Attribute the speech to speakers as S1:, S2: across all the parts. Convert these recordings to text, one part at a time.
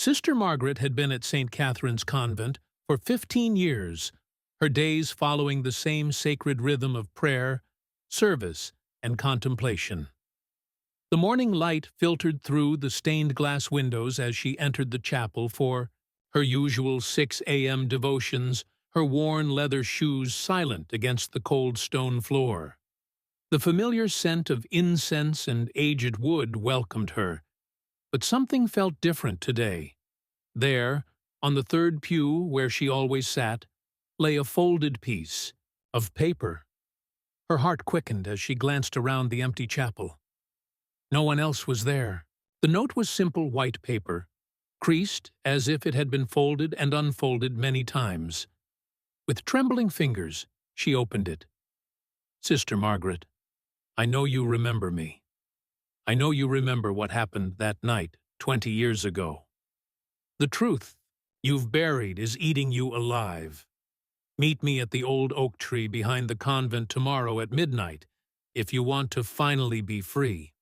S1: Sister Margaret had been at St. Catherine's Convent for 15 years, her days following the same sacred rhythm of prayer, service, and contemplation. The morning light filtered through the stained glass windows as she entered the chapel for her usual 6 a.m. devotions, her worn leather shoes silent against the cold stone floor. The familiar scent of incense and aged wood welcomed her, but something felt different today. There, on the third pew where she always sat, lay a folded piece of paper. Her heart quickened as she glanced around the empty chapel. No one else was there. The note was simple white paper, creased as if it had been folded and unfolded many times. With trembling fingers, she opened it. "Sister Margaret, I know you remember me. I know you remember what happened that night 20 years ago. The truth you've buried is eating you alive. Meet me at the old oak tree behind the convent tomorrow at midnight if you want to finally be free."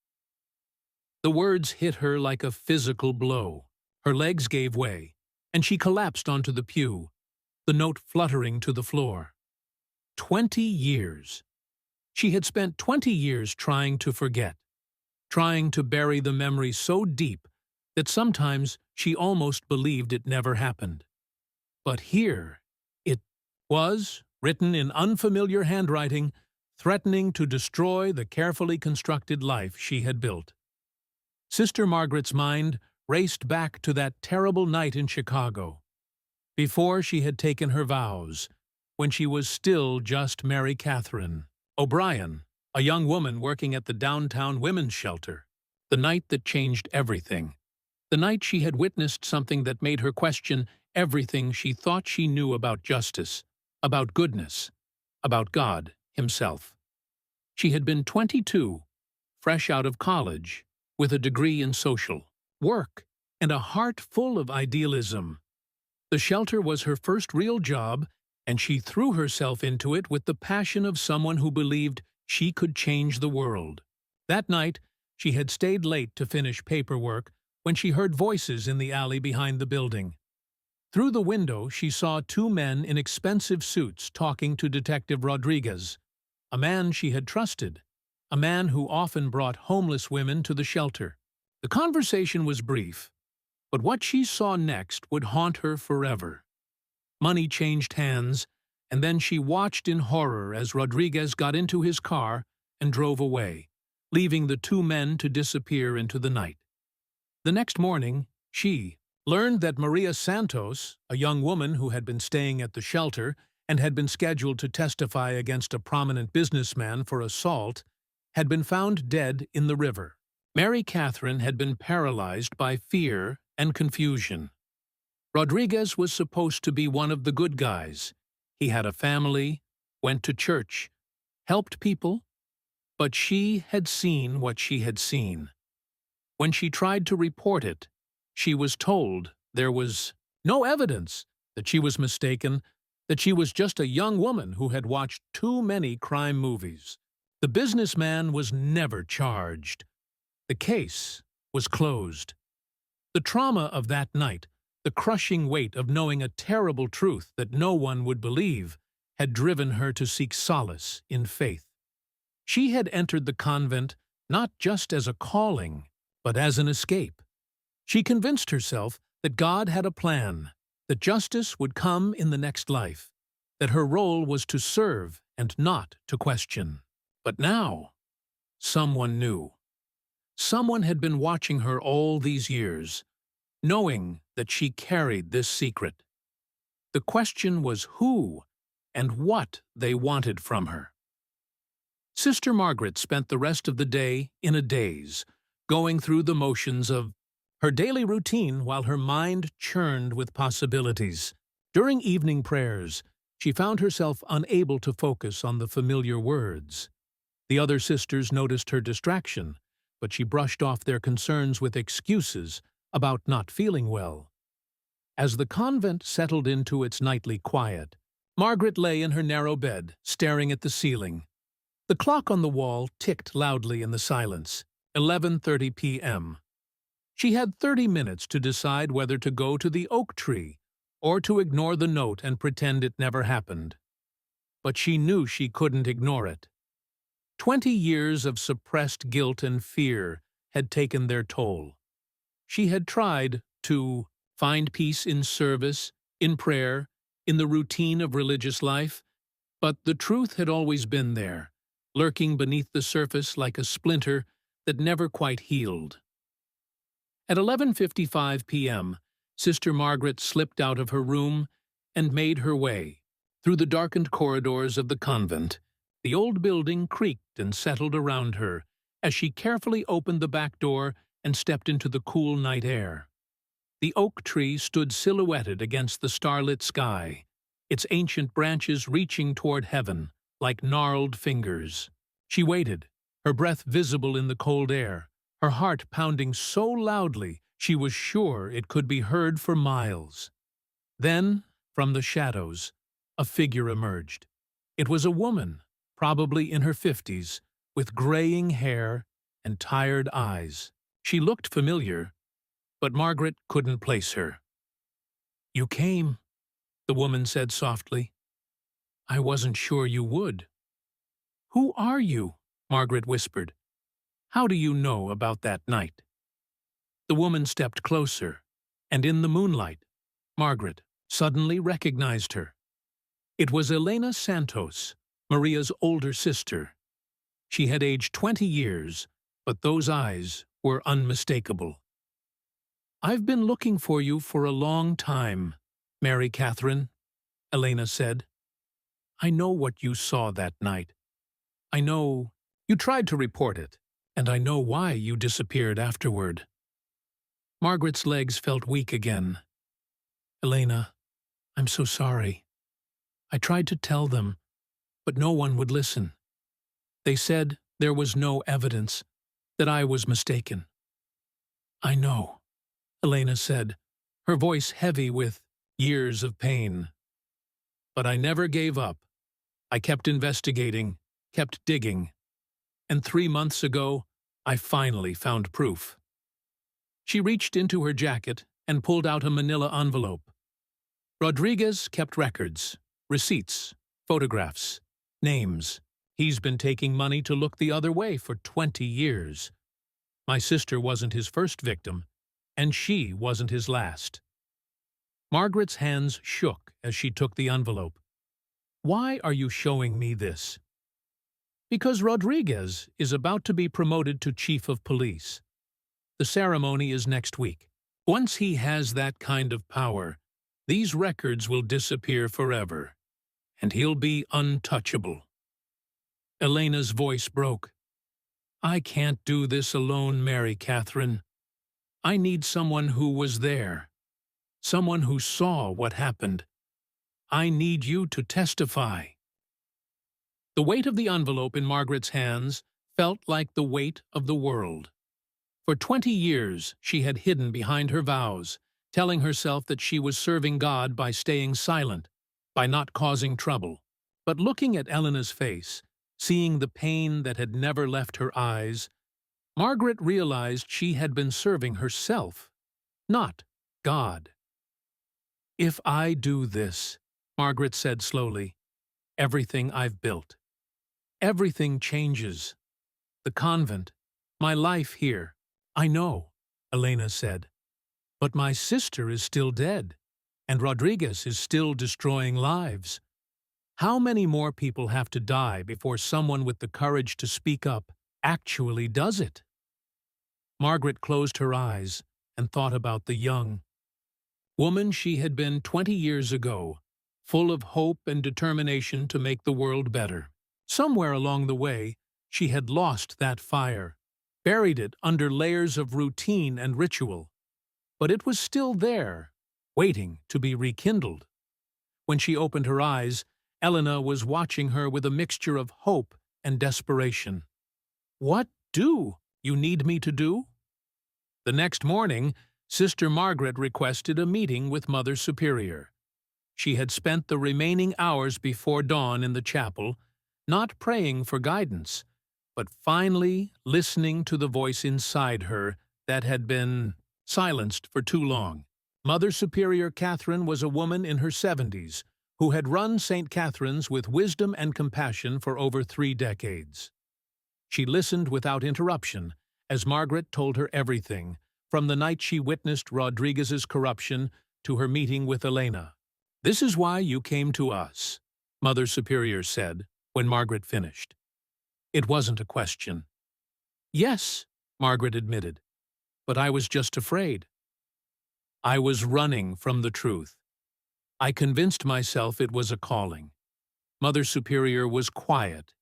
S1: The words hit her like a physical blow. Her legs gave way, and she collapsed onto the pew, the note fluttering to the floor. 20 years. She had spent 20 years trying to forget, trying to bury the memory so deep that sometimes she almost believed it never happened. But here it was, written in unfamiliar handwriting, threatening to destroy the carefully constructed life she had built. Sister Margaret's mind raced back to that terrible night in Chicago, before she had taken her vows, when she was still just Mary Catherine O'Brien, a young woman working at the downtown women's shelter. The night that changed everything. The night she had witnessed something that made her question everything she thought she knew about justice, about goodness, about God himself. She had been 22, fresh out of college, with a degree in social work and a heart full of idealism. The shelter was her first real job, and she threw herself into it with the passion of someone who believed she could change the world. That night, she had stayed late to finish paperwork when she heard voices in the alley behind the building. Through the window, she saw 2 men in expensive suits talking to Detective Rodriguez, a man she had trusted, a man who often brought homeless women to the shelter. The conversation was brief, but what she saw next would haunt her forever. Money changed hands, and then she watched in horror as Rodriguez got into his car and drove away, leaving the 2 men to disappear into the night. The next morning, she learned that Maria Santos, a young woman who had been staying at the shelter and had been scheduled to testify against a prominent businessman for assault, had been found dead in the river. Mary Catherine had been paralyzed by fear and confusion. Rodriguez was supposed to be one of the good guys. He had a family, went to church, helped people, but she had seen what she had seen. When she tried to report it, she was told there was no evidence, that she was mistaken, that she was just a young woman who had watched too many crime movies. The businessman was never charged. The case was closed. The trauma of that night, the crushing weight of knowing a terrible truth that no one would believe, had driven her to seek solace in faith. She had entered the convent not just as a calling, but as an escape. She convinced herself that God had a plan, that justice would come in the next life, that her role was to serve and not to question. But now, someone knew. Someone had been watching her all these years, knowing that she carried this secret. The question was who and what they wanted from her. Sister Margaret spent the rest of the day in a daze, going through the motions of her daily routine while her mind churned with possibilities. During evening prayers, she found herself unable to focus on the familiar words. The other sisters noticed her distraction, but she brushed off their concerns with excuses about not feeling well. As the convent settled into its nightly quiet, Margaret lay in her narrow bed, staring at the ceiling. The clock on the wall ticked loudly in the silence, 11:30 p.m. She had 30 minutes to decide whether to go to the oak tree or to ignore the note and pretend it never happened. But she knew she couldn't ignore it. 20 years of suppressed guilt and fear had taken their toll. She had tried to find peace in service, in prayer, in the routine of religious life, but the truth had always been there, lurking beneath the surface like a splinter that never quite healed. At 11:55 p.m., Sister Margaret slipped out of her room and made her way. Through the darkened corridors of the convent, the old building creaked and settled around her as she carefully opened the back door and stepped into the cool night air. The oak tree stood silhouetted against the starlit sky, its ancient branches reaching toward heaven like gnarled fingers. She waited, her breath visible in the cold air, her heart pounding so loudly she was sure it could be heard for miles. Then, from the shadows, a figure emerged. It was a woman, probably in her 50s, with graying hair and tired eyes. She looked familiar, but Margaret couldn't place her. "You came," the woman said softly. "I wasn't sure you would." "Who are you?" Margaret whispered. "How do you know about that night?" The woman stepped closer, and in the moonlight, Margaret suddenly recognized her. It was Elena Santos, Maria's older sister. She had aged 20 years, but those eyes were unmistakable. "I've been looking for you for a long time, Mary Catherine," Elena said. "I know what you saw that night. I know you tried to report it, and I know why you disappeared afterward." Margaret's legs felt weak again. "Elena, I'm so sorry. I tried to tell them, but no one would listen. They said there was no evidence, that I was mistaken." "I know," Elena said, her voice heavy with years of pain. "But I never gave up. I kept investigating, kept digging. And 3 months ago, I finally found proof." She reached into her jacket and pulled out a manila envelope. "Rodriguez kept records, receipts, photographs, names. He's been taking money to look the other way for 20 years. My sister wasn't his first victim, and she wasn't his last." Margaret's hands shook as she took the envelope. "Why are you showing me this?" "Because Rodriguez is about to be promoted to chief of police. The ceremony is next week. Once he has that kind of power, these records will disappear forever, and he'll be untouchable." Elena's voice broke. "I can't do this alone, Mary Catherine. I need someone who was there, someone who saw what happened. I need you to testify." The weight of the envelope in Margaret's hands felt like the weight of the world. For 20 years she had hidden behind her vows, telling herself that she was serving God by staying silent, by not causing trouble. But looking at Elena's face, seeing the pain that had never left her eyes, Margaret realized she had been serving herself, not God. "If I do this," Margaret said slowly, "everything I've built, everything changes. The convent, my life here." "I know," Elena said, "but my sister is still dead, and Rodriguez is still destroying lives. How many more people have to die before someone with the courage to speak up actually does it?" Margaret closed her eyes and thought about the young woman she had been 20 years ago, full of hope and determination to make the world better. Somewhere along the way, she had lost that fire, buried it under layers of routine and ritual. But it was still there, waiting to be rekindled. When she opened her eyes, Elena was watching her with a mixture of hope and desperation. "What do you need me to do?" The next morning, Sister Margaret requested a meeting with Mother Superior. She had spent the remaining hours before dawn in the chapel, not praying for guidance, but finally listening to the voice inside her that had been silenced for too long. Mother Superior Catherine was a woman in her 70s who had run St. Catherine's with wisdom and compassion for over 3 decades. She listened without interruption as Margaret told her everything, from the night she witnessed Rodriguez's corruption to her meeting with Elena. "This is why you came to us," Mother Superior said when Margaret finished. It wasn't a question. "Yes," Margaret admitted, "but I was just afraid. I was running from the truth. I convinced myself it was a calling." Mother Superior was quiet.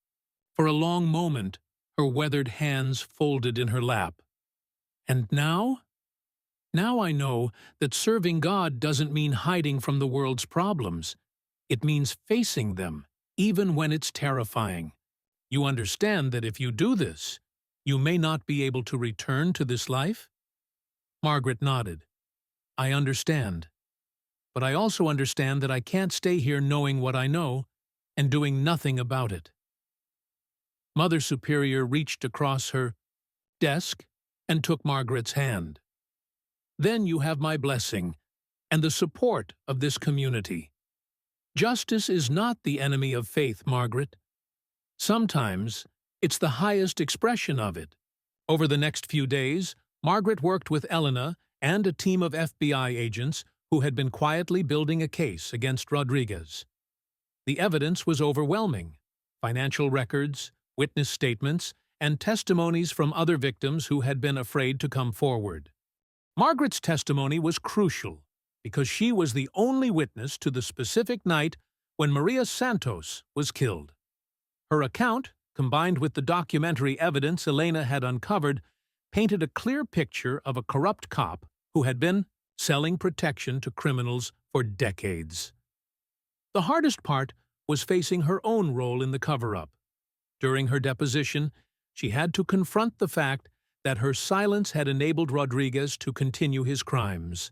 S1: For a long moment, her weathered hands folded in her lap. "And now? Now I know that serving God doesn't mean hiding from the world's problems. It means facing them, even when it's terrifying. You understand that if you do this, you may not be able to return to this life?" Margaret nodded. "I understand. But I also understand that I can't stay here knowing what I know and doing nothing about it." Mother Superior reached across her desk and took Margaret's hand. "Then you have my blessing and the support of this community. Justice is not the enemy of faith, Margaret. Sometimes it's the highest expression of it." Over the next few days, Margaret worked with Elena and a team of FBI agents who had been quietly building a case against Rodriguez. The evidence was overwhelming: financial records, witness statements, and testimonies from other victims who had been afraid to come forward. Margaret's testimony was crucial because she was the only witness to the specific night when Maria Santos was killed. Her account, combined with the documentary evidence Elena had uncovered, painted a clear picture of a corrupt cop who had been selling protection to criminals for decades. The hardest part was facing her own role in the cover-up. During her deposition, she had to confront the fact that her silence had enabled Rodriguez to continue his crimes.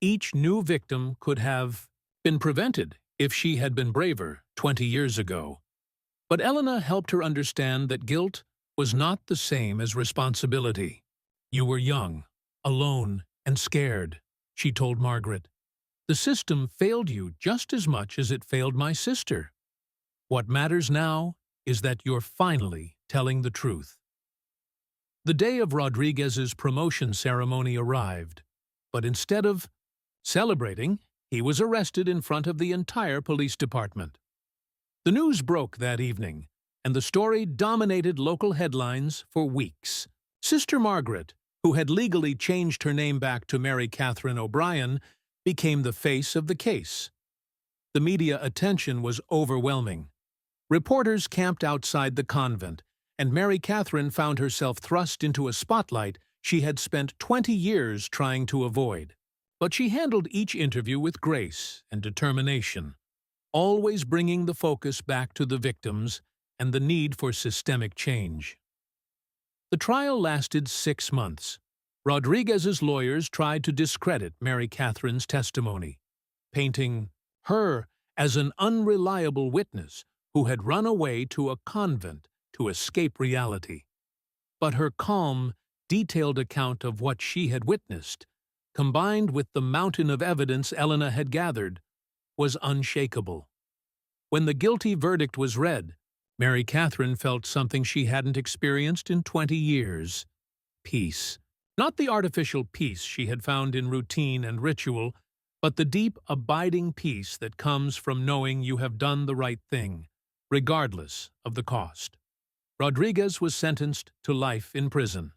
S1: Each new victim could have been prevented if she had been braver 20 years ago. But Elena helped her understand that guilt was not the same as responsibility. "You were young, alone, and scared," she told Margaret. "The system failed you just as much as it failed my sister. What matters now is that you're finally telling the truth." The day of Rodriguez's promotion ceremony arrived, but instead of celebrating, he was arrested in front of the entire police department. The news broke that evening, and the story dominated local headlines for weeks. Sister Margaret, who had legally changed her name back to Mary Catherine O'Brien, became the face of the case. The media attention was overwhelming. Reporters camped outside the convent, and Mary Catherine found herself thrust into a spotlight she had spent 20 years trying to avoid. But she handled each interview with grace and determination, always bringing the focus back to the victims and the need for systemic change. The trial lasted 6 months. Rodriguez's lawyers tried to discredit Mary Catherine's testimony, painting her as an unreliable witness who had run away to a convent to escape reality. But her calm, detailed account of what she had witnessed, combined with the mountain of evidence Elena had gathered, was unshakable. When the guilty verdict was read, Mary Catherine felt something she hadn't experienced in 20 years: peace. Not the artificial peace she had found in routine and ritual, but the deep, abiding peace that comes from knowing you have done the right thing, regardless of the cost. Rodriguez was sentenced to life in prison.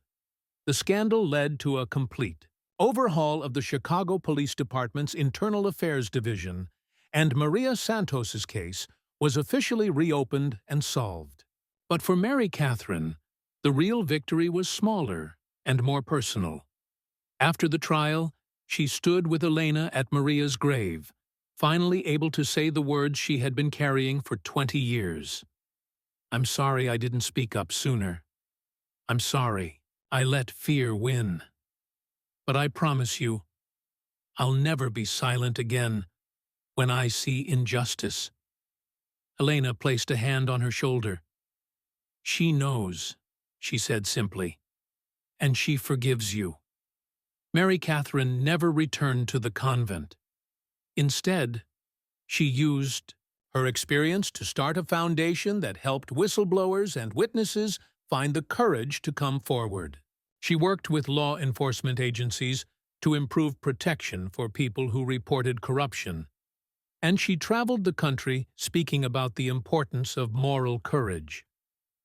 S1: The scandal led to a complete overhaul of the Chicago Police Department's Internal Affairs Division, and Maria Santos's case was officially reopened and solved. But for Mary Catherine, the real victory was smaller and more personal. After the trial, she stood with Elena at Maria's grave, finally able to say the words she had been carrying for 20 years. "I'm sorry I didn't speak up sooner. I'm sorry I let fear win. But I promise you, I'll never be silent again when I see injustice." Elena placed a hand on her shoulder. "She knows," she said simply, "and she forgives you." Mary Catherine never returned to the convent. Instead, she used her experience to start a foundation that helped whistleblowers and witnesses find the courage to come forward. She worked with law enforcement agencies to improve protection for people who reported corruption, and she traveled the country speaking about the importance of moral courage.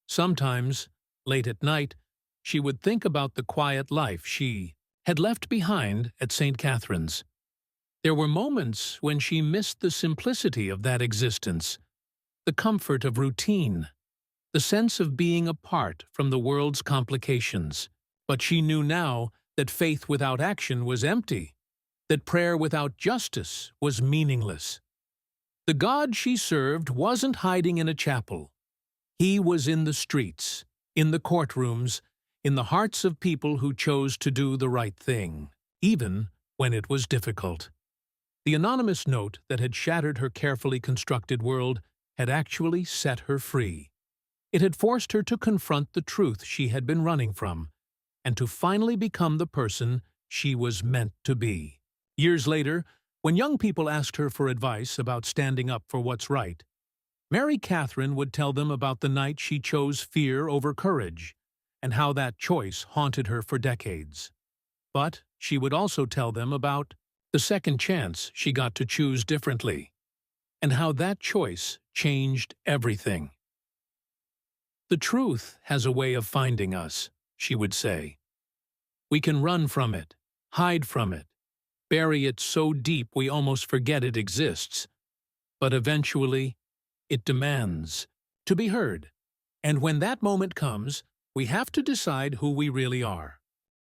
S1: Sometimes, late at night, she would think about the quiet life she had left behind at St. Catherine's. There were moments when she missed the simplicity of that existence, the comfort of routine, the sense of being apart from the world's complications. But she knew now that faith without action was empty, that prayer without justice was meaningless. The God she served wasn't hiding in a chapel. He was in the streets, in the courtrooms, in the hearts of people who chose to do the right thing, even when it was difficult. The anonymous note that had shattered her carefully constructed world had actually set her free. It had forced her to confront the truth she had been running from, and to finally become the person she was meant to be. Years later, when young people asked her for advice about standing up for what's right, Mary Catherine would tell them about the night she chose fear over courage, and how that choice haunted her for decades. But she would also tell them about the second chance she got to choose differently, and how that choice changed everything. The truth has a way of finding us, she would say. We can run from it, hide from it, bury it so deep we almost forget it exists. But eventually, it demands to be heard. And when that moment comes, we have to decide who we really are.